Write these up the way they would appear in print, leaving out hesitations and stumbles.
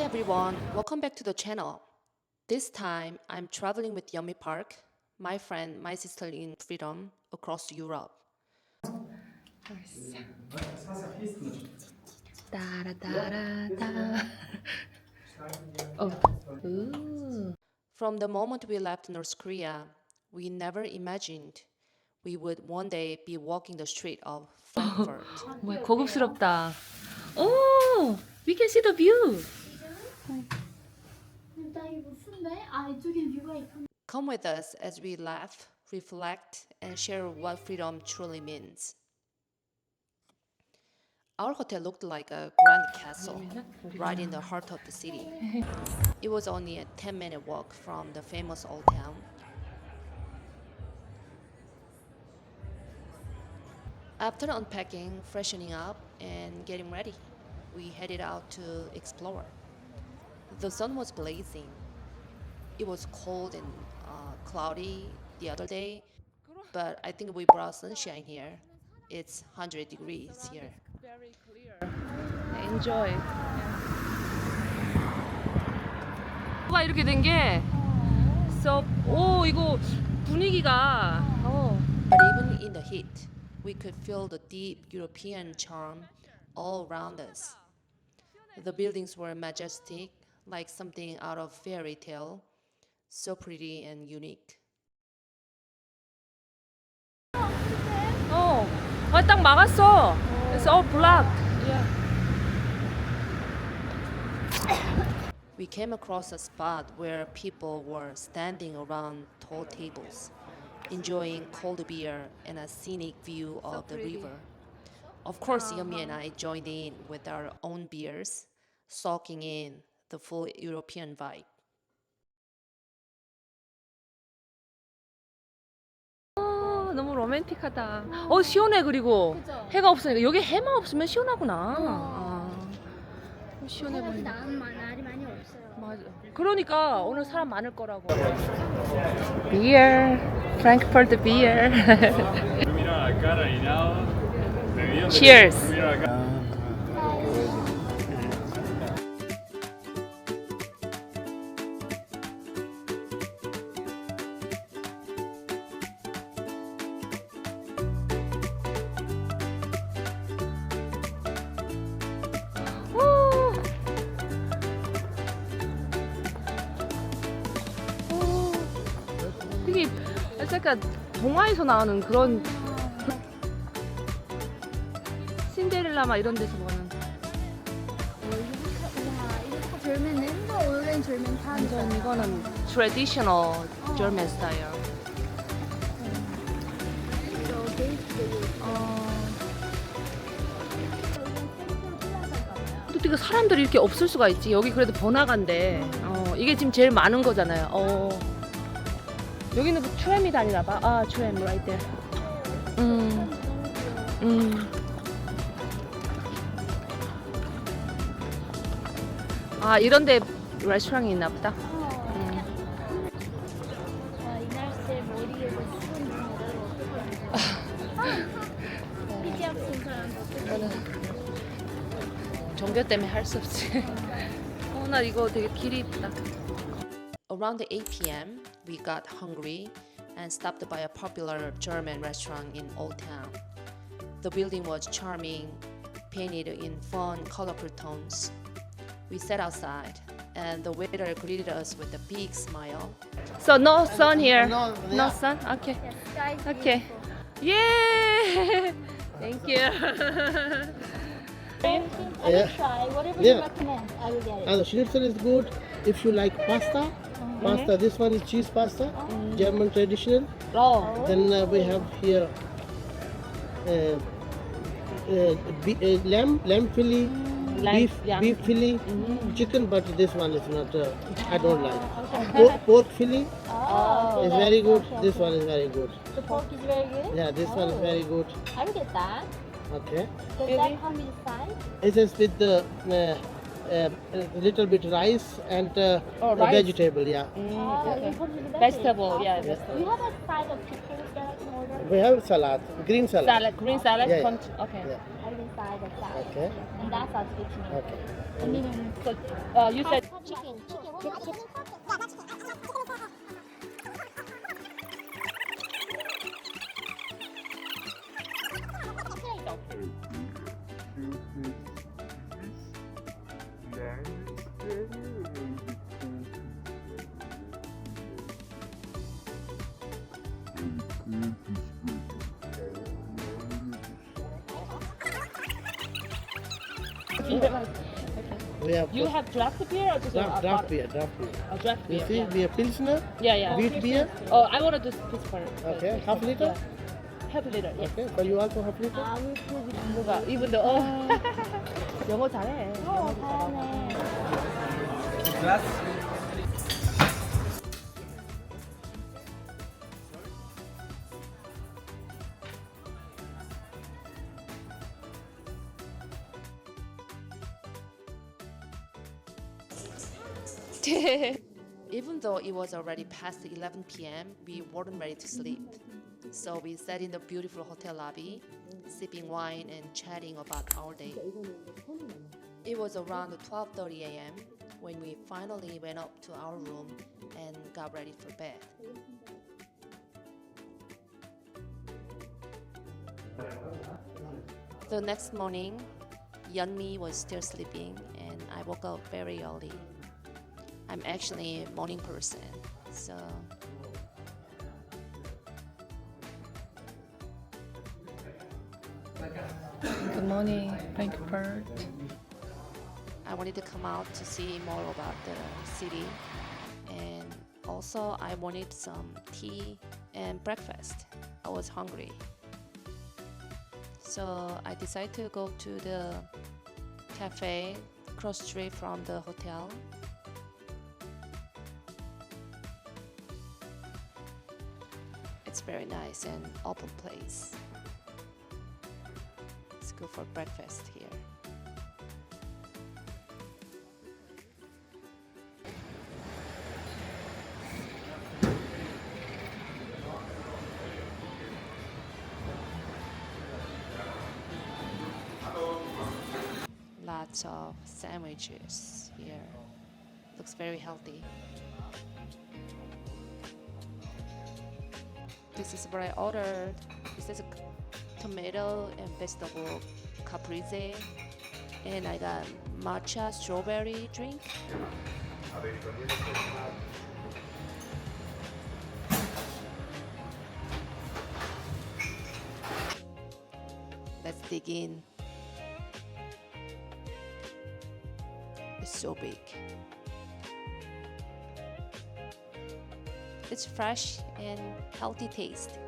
everyone, welcome back to the channel. This time I'm traveling with Yeonmi Park, my friend, my sister in freedom across Europe. Oh. Ooh. From the moment we left North Korea, we never imagined we would one day be walking the street of Frankfurt. 뭐야, 고급스럽다. 오, we can see the view. 이쪽에 뷰가 있구나. Come with us as we laugh, reflect, and share what freedom truly means. Our hotel looked like a grand castle, right in the heart of the city. It was only a 10-minute walk from the famous old town. After unpacking, freshening up, and getting ready, we headed out to explore. The sun was blazing. It was cold and cloudy the other day, but I think we brought sunshine here. It's 100 degrees here. Very clear. Enjoy. 와 이렇게 된 게, 오 이거 분위기가. But even in the heat, we could feel the deep European charm all around us. The buildings were majestic, like something out of fairy tale, so pretty and unique. 딱 막았어. It's all blocked. We came across a spot where people were standing around tall tables, enjoying cold beer and a scenic view of the river. Of course, Yeonmi and I joined in with our own beers, soaking in the full European vibe. 너무 로맨틱하다. 시원해. 그리고 그죠? 해가 없으니까 여기 해만 없으면 시원하구나. 시원해 보인다. 날이 많이 없어요. 맞아. 그러니까 오늘 사람 많을 거라고. Beer, Frankfurt beer. Cheers. 되게 약간 동화에서 나오는 그런 신데렐라 막 이런 데서 보는 이거 다 절면은 이거 오랜 절면 다 완전 이거는 traditional German style. 어떻게 사람들이 이렇게 없을 수가 있지? 여기 그래도 번화가인데 이게 지금 제일 많은 거잖아요. 여기는 뭐 트램이 다니나 봐. 트램 right there. 이런데 레스토랑이 있나 보다. 이 날씨에 머리에서 수분 중으로 피지 아픈 사람 종교 때문에 할 수 없지. 나 이거 되게 길이 이쁘다. Around 8 p.m., we got hungry and stopped by a popular German restaurant in Old Town. The building was charming, painted in fun, colorful tones. We sat outside, and the waiter greeted us with a big smile. So no sun here. No, No yeah. sun. Okay. Guys, Okay. Yay! Thank you. I will try whatever you Yeah. recommend. I will get it. And the schnitzel is good. If you like pasta, this one is cheese pasta, German traditional. Then we have here lamb fillet, beef fillet, chicken, but this one is not. I don't like. Pork fillet is very good. This one is very good. The pork is very good. Yeah, this one is very good. I will get that. Okay. Does that come with side? It is with the little bit rice and rice. vegetable. Yeah. It comes with the Vegetable, yeah, Do vegetable. you have a side of pickles that I can order? We have salad, green salad. Salad, green salad. Yeah, yeah. Okay. Yeah. I will side of that. Okay. And that sounds good to me. Okay. So, you said chicken. We have you have draft beer or just draft bottle? beer. Oh, draft You beer. see, Yeah. we have Pilsner, Yeah. wheat beer. Oh, I want to do this for. Okay, half liter. Half liter. Yes. Okay, for you also half liter. 뭐가 even though 영어 잘해. 영어 잘하네. Even though it was already past 11 p.m., we weren't ready to sleep. So we sat in the beautiful hotel lobby, sipping wine and chatting about our day. It was around 12:30 a.m. when we finally went up to our room and got ready for bed. The next morning, Yeonmi was still sleeping and I woke up very early. I'm actually a morning person, so Good morning, Frankfurt. I wanted to come out to see more about the city, and also I wanted some tea and breakfast. I was hungry. So I decided to go to the cafe across the street from the hotel. It's very nice and open place. It's good for breakfast here. Lots of sandwiches here. Looks very healthy. This is what I ordered. This is a tomato and vegetable caprese, and I got matcha strawberry drink. Let's dig in. It's so big. It's fresh and healthy taste.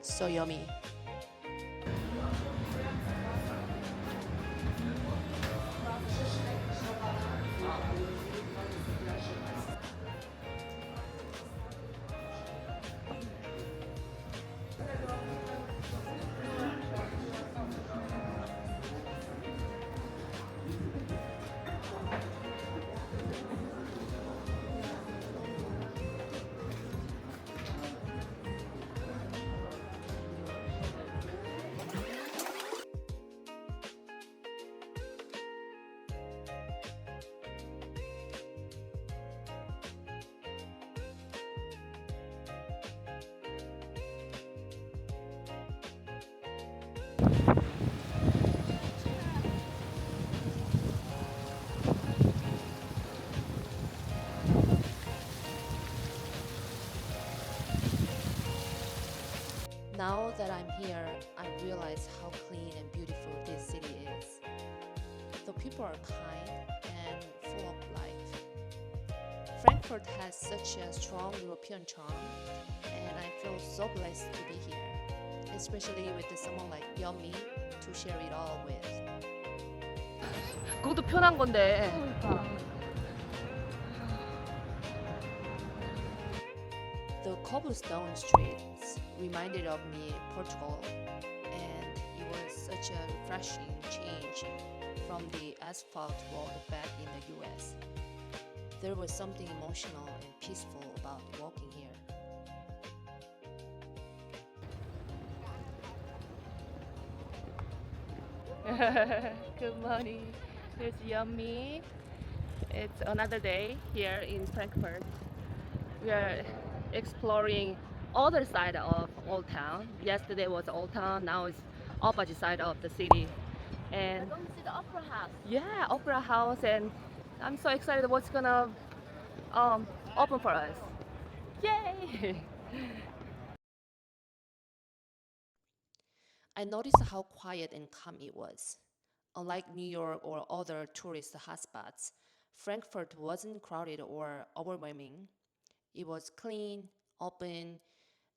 So yummy. Now that I'm here, I realize how clean and beautiful this city is. The people are kind and full of life. Frankfurt has such a strong European charm, and I feel so blessed to be here, especially with someone like Yeonmi to share it all with. 그것도 편한 건데. The cobblestone streets reminded of me Portugal, and it was such a refreshing change from the asphalt road back in the US. There was something emotional and peaceful about walking here. Good morning. Here's Yeonmi. It's another day here in Frankfurt. We are exploring other side of Old Town. Yesterday was Old Town. Now it's opposite side of the city. And We're going to see the opera house. yeah, Opera House, and I'm so excited what's gonna open for us. Yay! I noticed how quiet and calm it was. Unlike New York or other tourist hotspots, Frankfurt wasn't crowded or overwhelming. It was clean, open,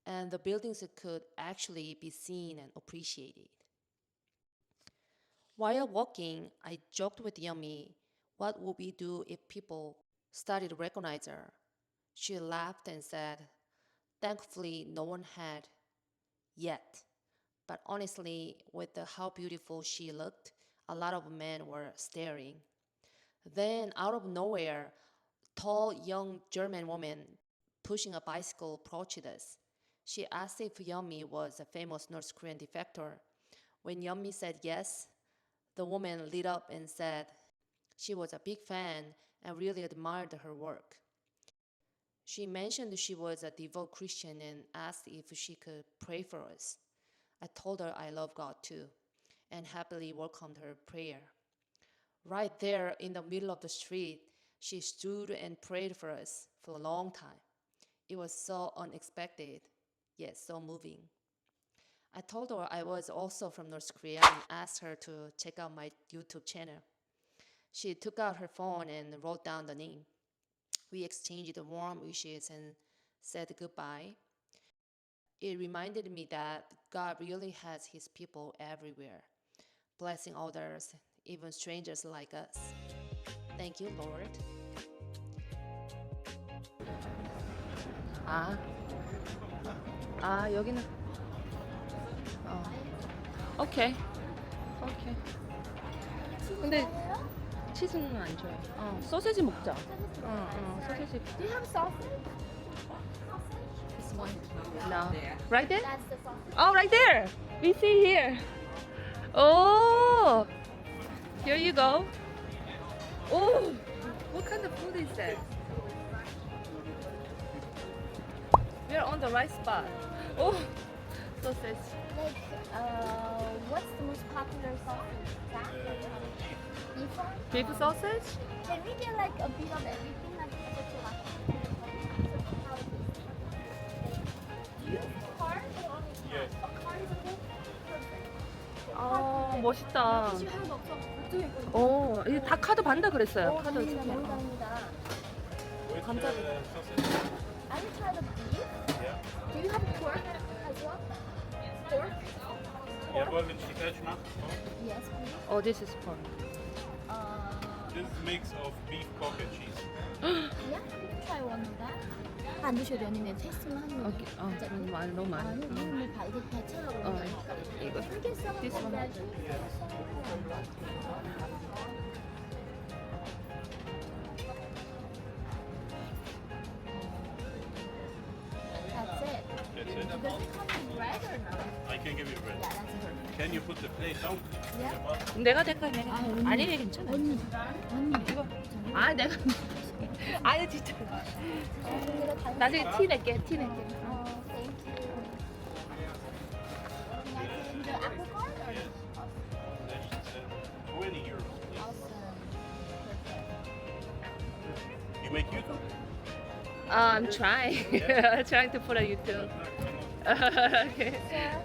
and the buildings could actually be seen and appreciated. While walking, I joked with Yummy, what would we do if people started to recognize her? She laughed and said, thankfully, no one had yet. But honestly, with how beautiful she looked, a lot of men were staring. Then, out of nowhere, tall young German woman pushing a bicycle approached us. She asked if Yeonmi was a famous North Korean defector. When Yeonmi said yes, the woman lit up and said she was a big fan and really admired her work. She mentioned she was a devout Christian and asked if she could pray for us. I told her I love God too and happily welcomed her prayer. Right there in the middle of the street, she stood and prayed for us for a long time. It was so unexpected, yet so moving. I told her I was also from North Korea and asked her to check out my YouTube channel. She took out her phone and wrote down the name. We exchanged warm wishes and said goodbye. It reminded me that God really has His people everywhere, blessing others, even strangers like us. Thank you, Lord. 아, 아 여기는 오케이, 오케이. 근데 치즈는 안 줘요. 소세지 먹자. 소세지. Do you have sausage? This one. No. Right there? That's the sausage. Oh, right there. We see here. Oh, here you go. Oh, what kind of food is that? We're on the right spot. Oh, sausage. Like, what's the most popular sausage? That? Beef one? Beef sausage? Can we get like a bit of everything? Like, do you have a card? Yes. A card is okay? Perfect. 멋있다. 지금 하나도 없어. 그쪽에 있거든요. 이게 다 카드 반다 그랬어요. 카드. 감사합니다. 너무 감사합니다. 감자. I will try the beef. Do you have pork as well? Pork? Jawohl, mit Chicken macht. Yes, please. This is pork. This is mix of beef, pork and cheese. Yeah, try one of that. 안 드셔도 연인의 테스트만 하는 오케이. 너무 많아. 아니, 이름을 다 이게 대체라고 그런 거니까. 이거. This one. That's it. That's it. Does it come with bread or not? I can give you bread. Yeah, that's perfect. Can you put the plate down? Yeah. 내가 될까 내가. 아니 괜찮아. 언니. 이거. 내가. 아니 진짜. 내가 다 나중에 티 낼게. 티 낼게. thank you. Can I put in the apple card or? That's 20 euros. Awesome. You make YouTube? I'm trying. Trying to put a YouTube. Okay.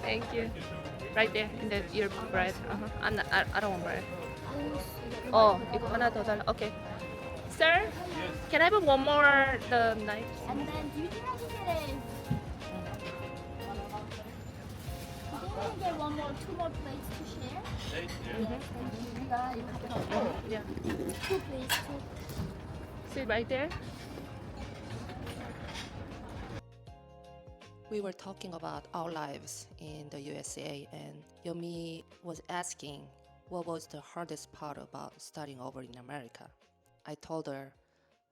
Thank you. Right there in your bread. I'm not. I don't want bread. 이거 하나 더 달라. Okay. Sir, can I have one more the knife? And then do you think I can get a? Do you think I can get two more plates to share? Plate? Yeah. 내가 이거 갖다 놓고 Yeah. two please, two. Sit right there. We were talking about our lives in the USA, and Yomi was asking what was the hardest part about starting over in America. I told her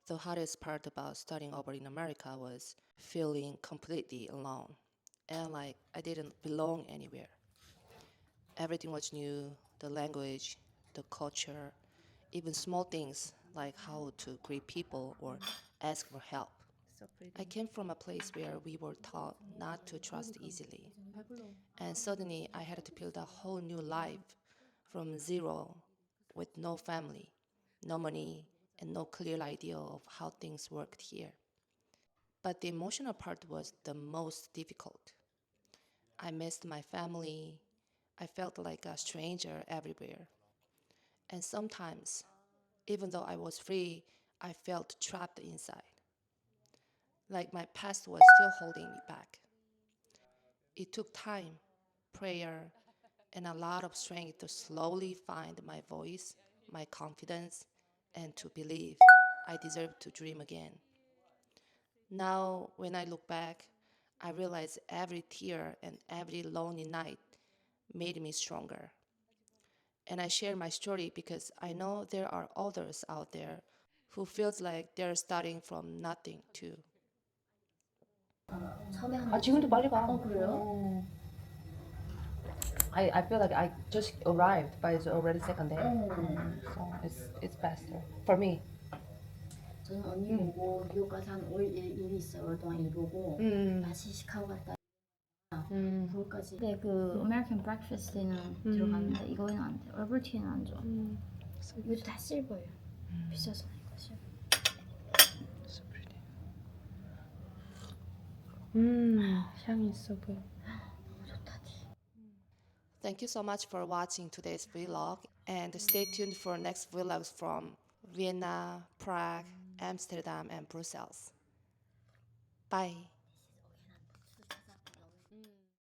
The hardest part about starting over in America was feeling completely alone and like I didn't belong anywhere. Everything was new, the language, the culture, even small things like how to greet people or ask for help. So pretty. I came from a place where we were taught not to trust easily. And suddenly I had to build a whole new life from zero with no family, no money, and no clear idea of how things worked here. But the emotional part was the most difficult. I missed my family. I felt like a stranger everywhere. And sometimes, even though I was free, I felt trapped inside, like my past was still holding me back. It took time, prayer, and a lot of strength to slowly find my voice, my confidence, and to believe I deserve to dream again. Now, when I look back, I realize every tear and every lonely night made me stronger. And I share my story because I know there are others out there who feels like they're starting from nothing too. 처음에 한 아 지금도 빨리 가. 그래요? I feel like I just arrived, but it's already second day. So it's faster for me. 저는 언니 보고 뉴욕 가서 한 5일 일이 있어요. 5일 동안 일 보고 다시 시카고 갔다 거기까지. 근데 그 아메리칸 브렉퍼스트는 들어갔는데 이거는 안 돼. 얼버티는 안 좋아. 이것도 다 실버예요. 비싸서 이거 실버. So pretty. 향이 있어 보여. 좋다 디. Thank you so much for watching today's vlog and stay tuned for next vlogs from Vienna, Prague, Amsterdam, and Brussels. Bye.